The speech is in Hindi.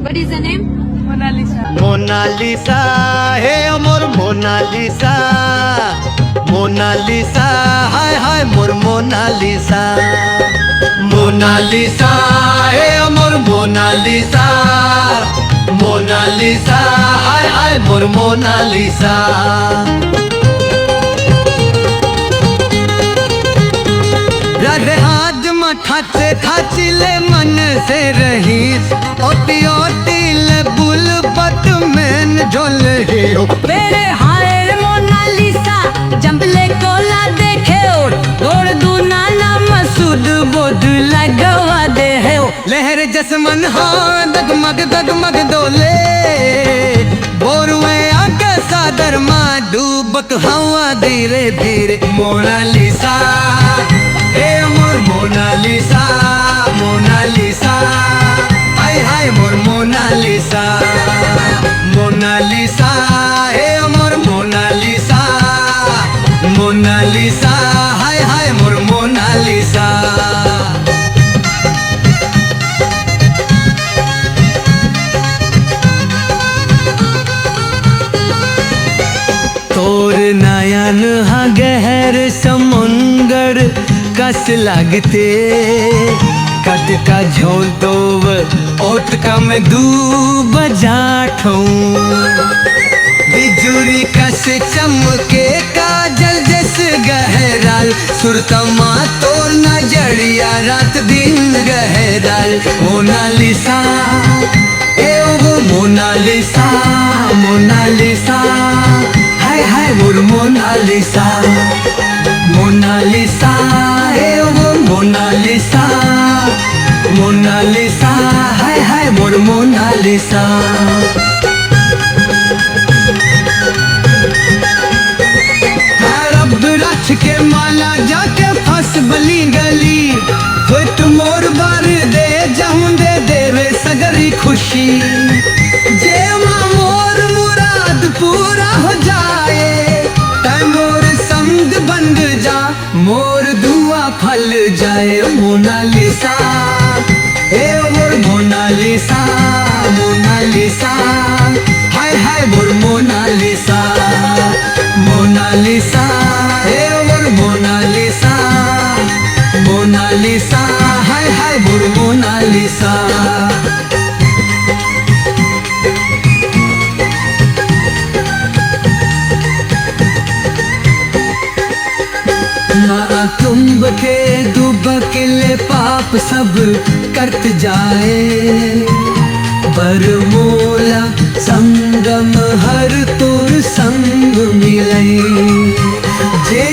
What is the name? Mona Lisa. Mona Lisa, hey amor Mona Lisa, Mona Lisa, hi hi amor Mona Lisa, Mona Lisa, hey amor Mona Lisa, Mona Lisa, hi hi amor Mona Lisa. Radhe आज मठाते खाचिले मन से रही ओती ओती ले बुल बट मैन झोल हियो मेरे हाय मोनालिसा जंबले कोला देखे और दूना ना मसूद बोध लगवा दे है लहर जसमन हाँ दगमग डोले बोरुए आके सादर माँ डूबक हवा धीरे धीरे मोनालिसा ए मोर मोनालिसा मोनालिसा हाय हाय मोर मोनालिसा मोनालिसा ए मोर मोनालिसा मोनालिसा हाय हाय मोर मोनालिसा तोर नयन हा गहर समुंदर कस लगते कद का झोंतोव ओट का मैं दूब जाठू बिजुरी कस चमके काजल जस गहराल सुरतमा तोर नजरिया रात दिन गहराल मोनालिसा ए वो मोनालिसा मोनालिसा हाय हाय मोर मोनालिसा मोनालिसा ए वो मोनालिसा मोनालिसा हाय हाय मोर मोनालिसा रब रथ के माला जाके फंस बली गली फिट मोर बार दे जाऊं दे देवे सगरी खुशी जे मां मोर मुराद पूरा हो जाए तै मोर संग बंद जा मोर दुआ फल जाए मोनालिसा ए मोर मोनालिसा मोनालिसा हाय हाय मोर मोनालिसा मोनालिसा ए मोर मोनालिसा मोनालिसा हाय हाय मोर मोनालिसा कुंभ के दुबकले पाप सब करत जाए पर मोला संगम हर तोर संग मिले जे